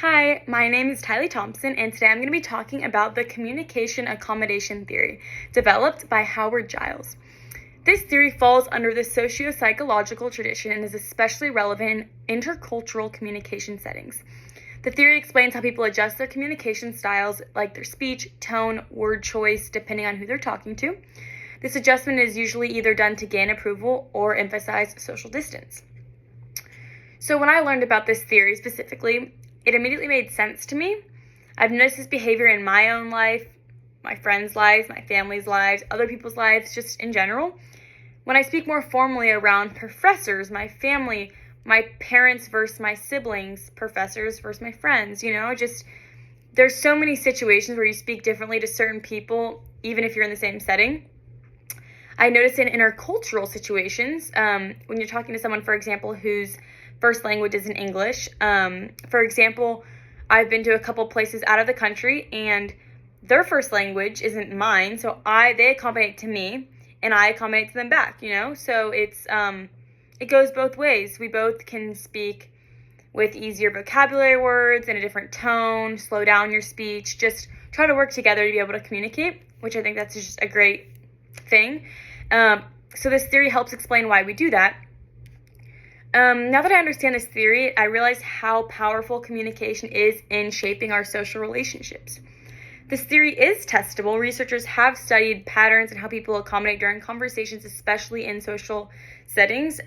Hi, my name is Tylie Thompson, and today I'm going to be talking about the communication accommodation theory, developed by Howard Giles. This theory falls under the socio-psychological tradition and is especially relevant in intercultural communication settings. The theory explains how people adjust their communication styles, like their speech, tone, word choice, depending on who they're talking to. This adjustment is usually either done to gain approval or emphasize social distance. So when I learned about this theory specifically, it immediately made sense to me. I've noticed this behavior in my own life, my friends' lives, my family's lives, other people's lives, just in general. When I speak more formally around professors, my family, my parents versus my siblings, professors versus my friends, there's so many situations where you speak differently to certain people, even if you're in the same setting. I notice in intercultural situations, when you're talking to someone, for example, whose first language isn't English. For example, I've been to a couple places out of the country and their first language isn't mine, so they accommodate to me and I accommodate to them back, So it goes both ways. We both can speak with easier vocabulary words in a different tone, slow down your speech, just try to work together to be able to communicate, which I think that's just a great thing. So this theory helps explain why we do that. Now that I understand this theory, I realize how powerful communication is in shaping our social relationships. This theory is testable. Researchers have studied patterns and how people accommodate during conversations, especially in social settings.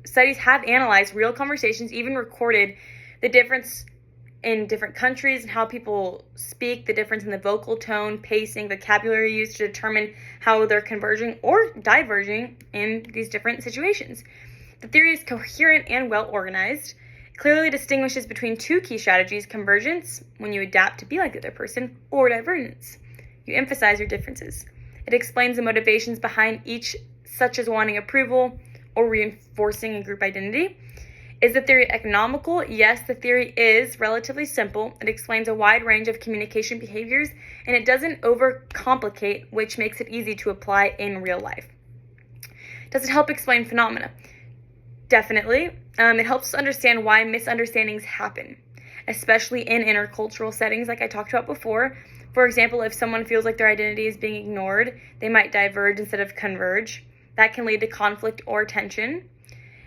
Studies have analyzed real conversations, even recorded the difference in different countries and how people speak, the difference in the vocal tone, pacing, vocabulary used to determine how they're converging or diverging in these different situations. The theory is coherent and well-organized. It clearly distinguishes between two key strategies: convergence, when you adapt to be like the other person, or divergence. You emphasize your differences. It explains the motivations behind each, such as wanting approval or reinforcing a group identity. Is the theory economical? Yes, the theory is relatively simple. It explains a wide range of communication behaviors, and it doesn't overcomplicate, which makes it easy to apply in real life. Does it help explain phenomena? Definitely. It helps us understand why misunderstandings happen, especially in intercultural settings like I talked about before. For example, if someone feels like their identity is being ignored, they might diverge instead of converge. That can lead to conflict or tension.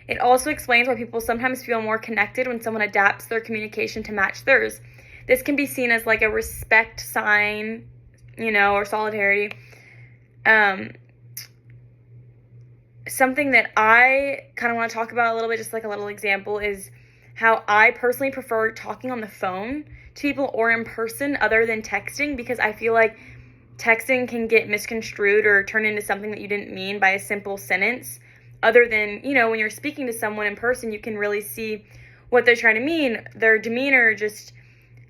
It also explains why people sometimes feel more connected when someone adapts their communication to match theirs. This can be seen as like a respect sign, or solidarity. Something that I kind of want to talk about a little bit, just like a little example, is how I personally prefer talking on the phone to people or in person other than texting, because I feel like texting can get misconstrued or turn into something that you didn't mean by a simple sentence. Other than, when you're speaking to someone in person, you can really see what they're trying to mean, their demeanor.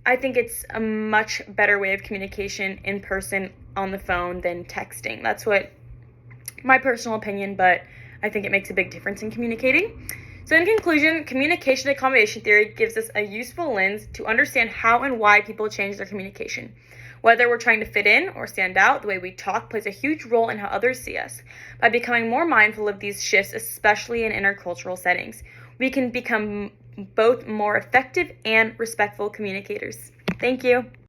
I think it's a much better way of communication in person on the phone than texting. That's what my personal opinion, but I think it makes a big difference in communicating. So in conclusion, communication accommodation theory gives us a useful lens to understand how and why people change their communication. Whether we're trying to fit in or stand out, the way we talk plays a huge role in how others see us. By becoming more mindful of these shifts, especially in intercultural settings, we can become both more effective and respectful communicators. Thank you.